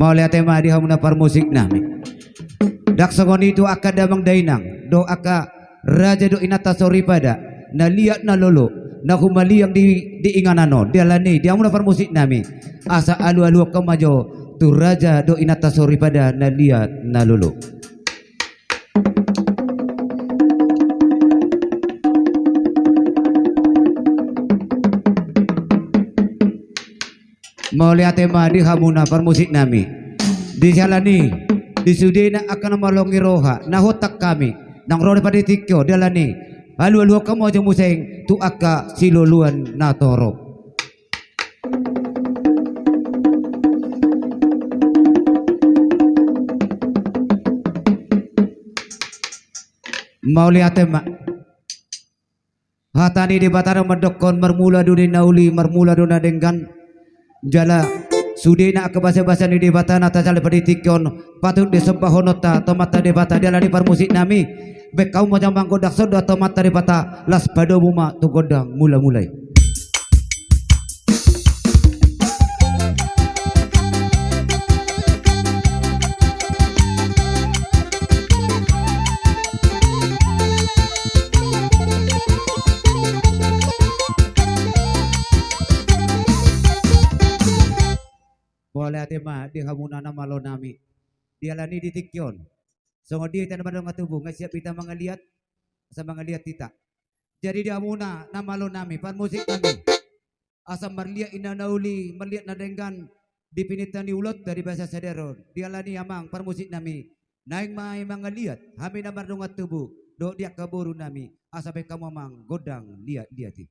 Mau lihat tema di hamuna par musik nami. Dak songoni itu aka damang dainang, do aka raja do inata sori pada, na liat na lolo, na humali yang di inganano, dia lani, dia hamuna par musik nami. Asa alu-alu kemajo, tu raja do inata sori pada, na liat na lolo. Mau lihat tema di hamuna par musik nami. Di jalani di sudena akan malongi roha na hotak kami nang rode pada tikyo dalani halu-halu kamu aja museng tu aka siluluan na toro. Mau lihat tema hatani di batara medokon mermula dunia nauli mermula duna dengan jala sudena ke bahasa-bahasa ni debata nata jale paditikon patut disembah honota tomata debata dia lari par musik nami bek kau mau jambang godak sodo tomata debata las pado buma tu godang mula-mulai. Boleh tema di hamuna nama lo nami dia lani di tikyon so dia tan badong tubuh nggak siap kita mengeliat sama ngeliat kita jadi di hamuna nama lo nami pan musik kami asam merliat ina nauli merliat nadenggan dipinitani ulot dari bahasa sederon dia lani amang pan musik nami naik mai mengeliat kami nama badong tubuh do dia kaburu nami asabe kamu amang godang liat liati.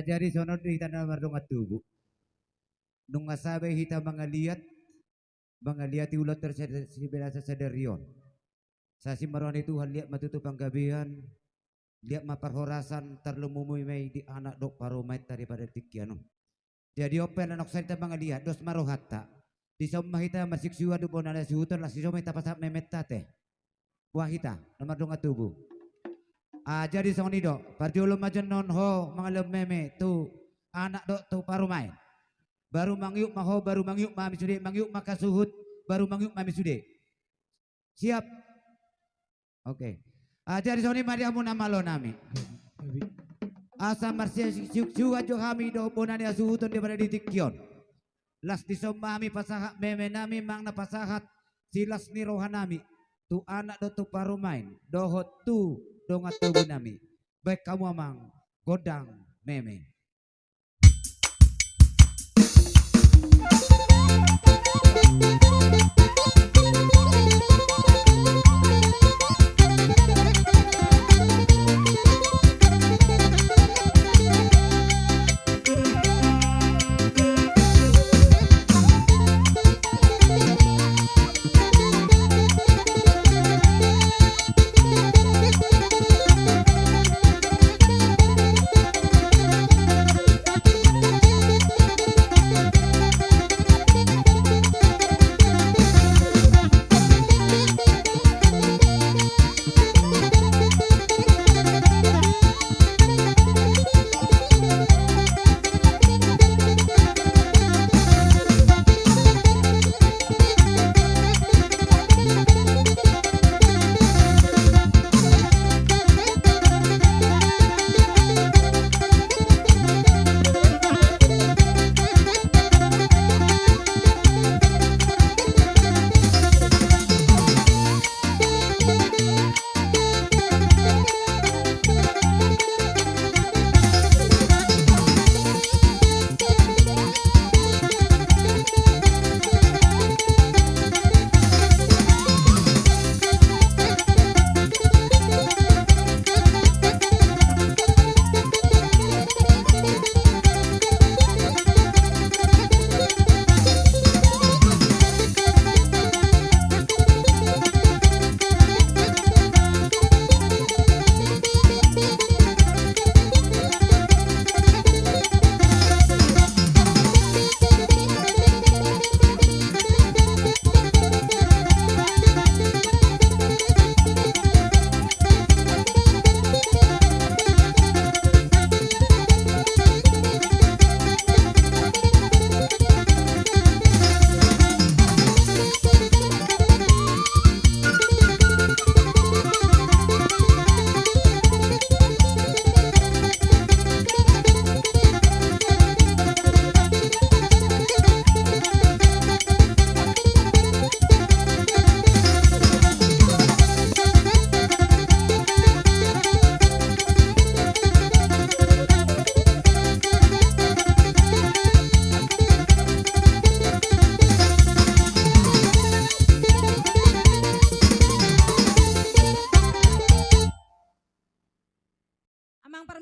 Ajari sono di tanah mardong atubu. Nung asabe hita mga liat ulat tersedera sadarion. Sa simaron itu lihat matutup ang gabihan, lihat maparhorasan terlumumuy may di anak dok parumait daripada tikyano. Jadi open anak saya mga liat dos marohata. Di somahita masiksiwa do po na nasuhutan la si somay tapasap memetate. Wahita nomor dong atubu. Jadi sonido parjolo majan non ho mga meme tu anak dok tu parumai. Baru mangyuk maho baru mangyuk mami sude mangyuk makasuhut baru mangyuk mami sude. Siap. Oke. Jadi soni Maria muna malo nami. Asa marsia siu ajo kami do bonani asuhuton daripada ditikyon. Las di somami pasahat meme nami mang napasahat silas ni rohanami. Tu anak do tu parumain dohot tu dongat tubuh nami. Baik kamu amang godang meme.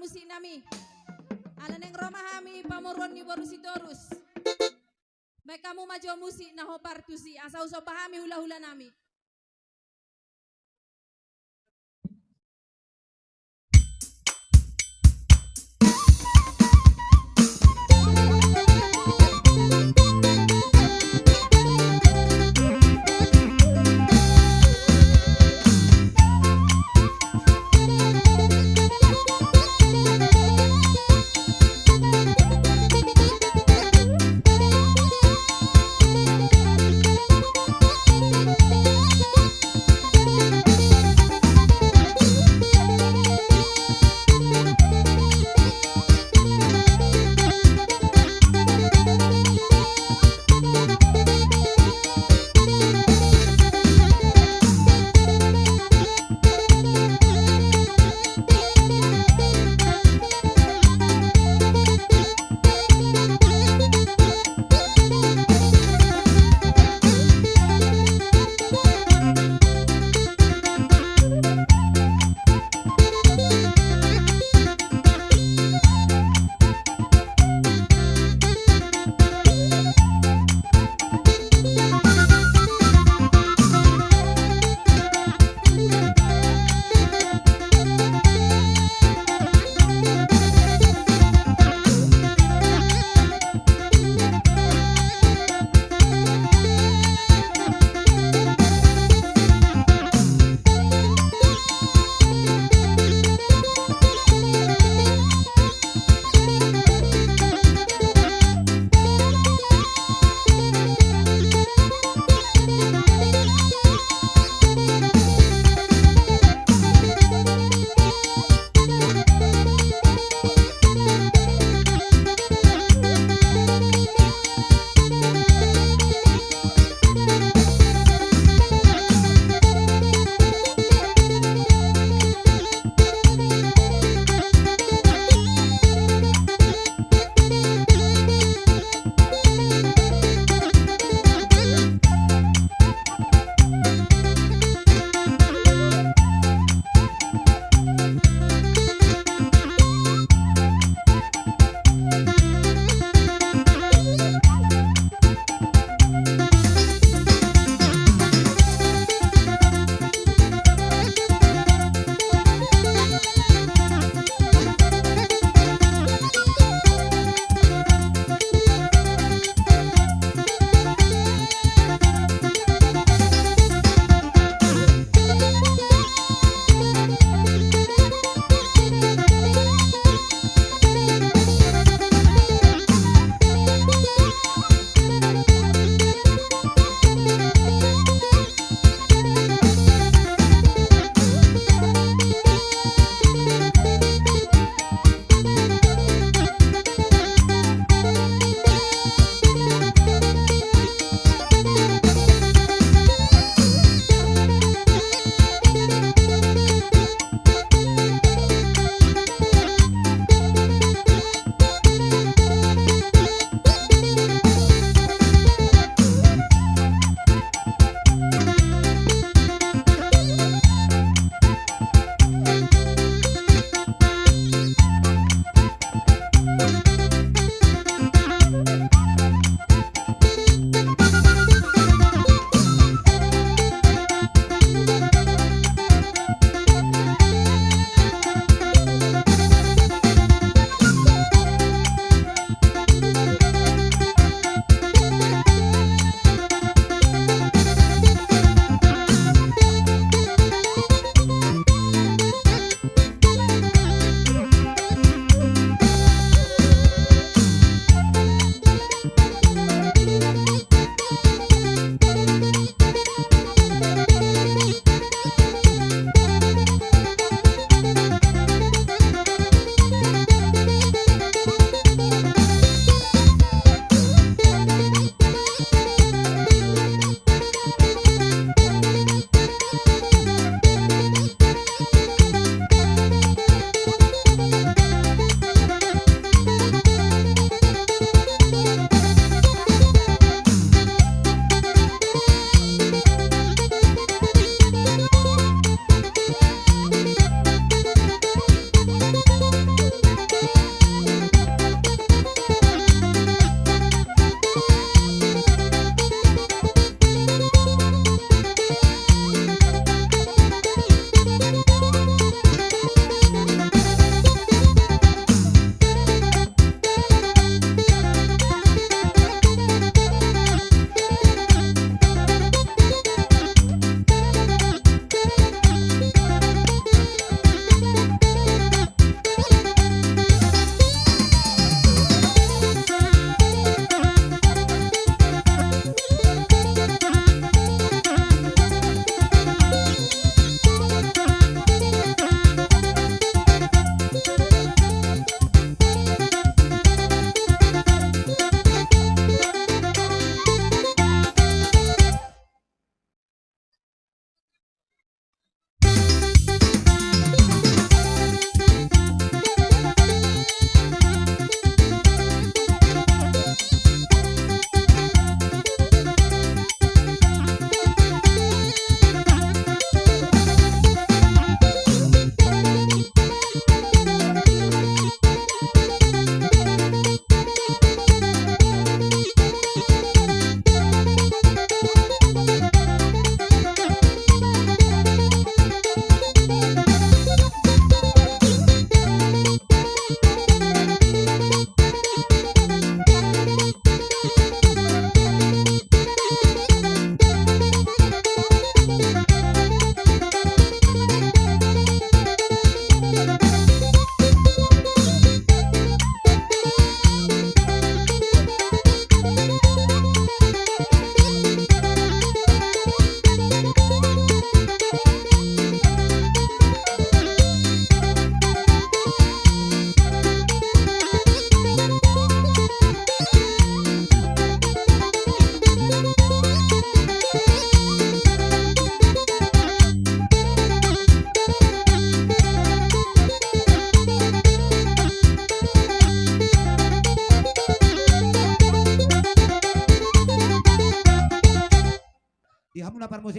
Musik nami alaneng Roma hami pamoron ni Borusidorus. Baik kamu maju musik naho partusi asa uso pahami hula-hula nami.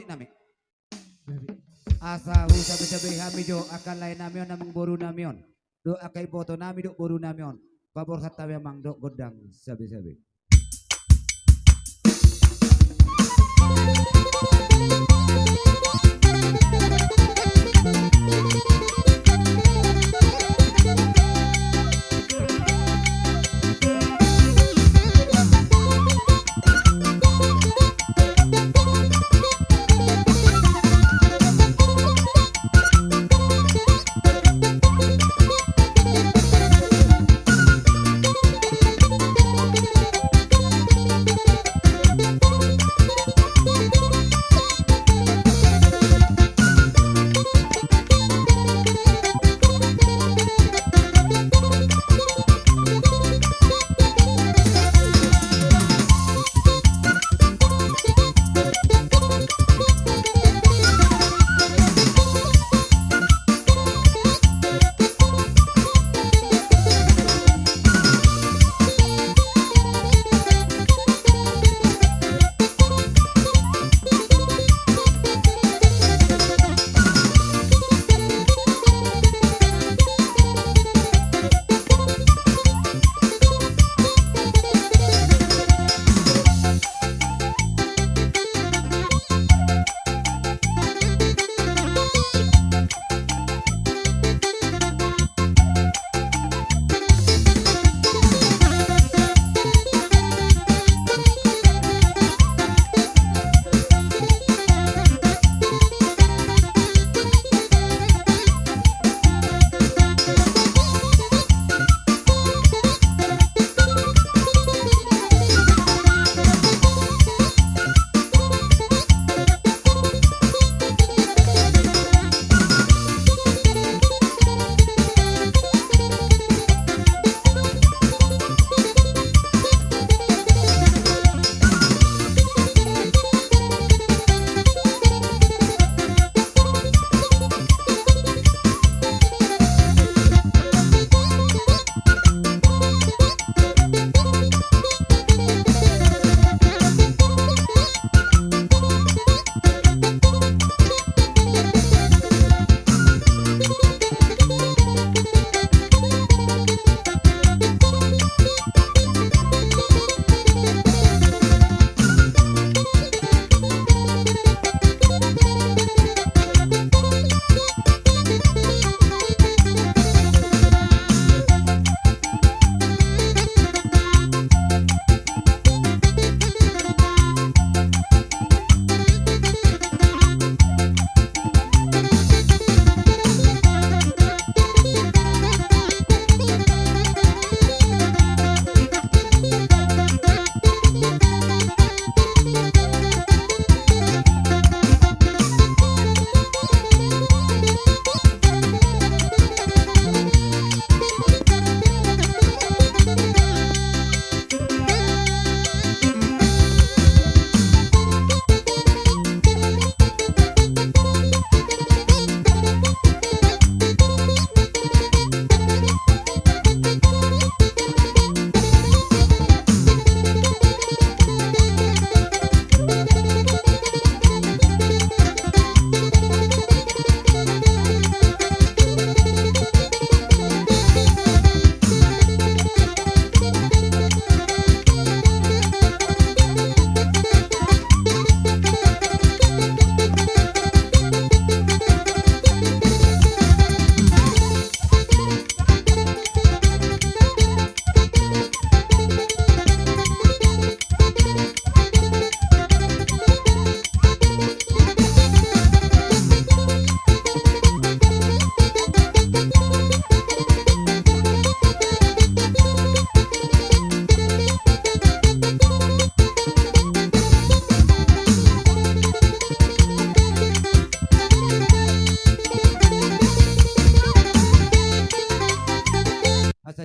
musik nami. Asa husa besabe kami jo akan lain namion namang boru namion. Do akai foto nami do boru namion. Pabor hatta memang do godang sabe-sabe.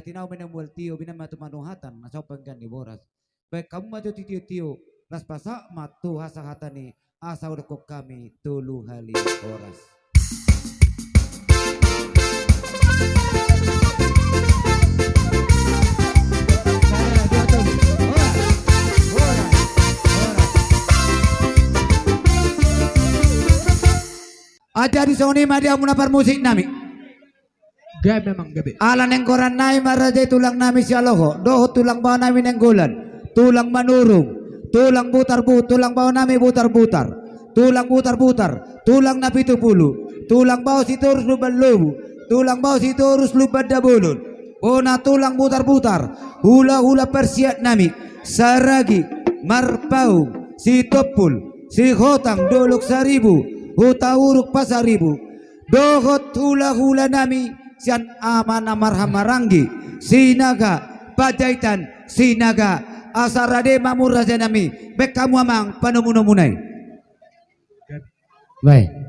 tinaw minamwal tiyo binamatu manuhatan nasopan kan di boras. Baik kamu maju tiyo tiyo las pasak matu hasahatan ni asa udah kok kami tulu hali boras. Aja di soni madia muna musik nami. Gabi memang gabi. Alan yang koran nai maraja tulang nami si aloho. Doho tulang bawa nami nenggolan. Tulang manurung. Tulang tulang bawa nami butar-butar. Tulang butar-butar. Tulang napi tupulu. Tulang bawa si turus luban lubu. Tulang bawa si turus luban dabulun. Bona tulang butar-butar. Hula-hula persiat nami. Saragi. Marpaung. Si topul. Si hotang dolok seribu. Huta uruk pasaribu. Dohot hula-hula nami. Sian amana marhamaranggi. Sinaga. Pajaitan. Sinaga. Asarade mamur raja nami. Bek kamu amang panumunumunay. Gabi. Baik.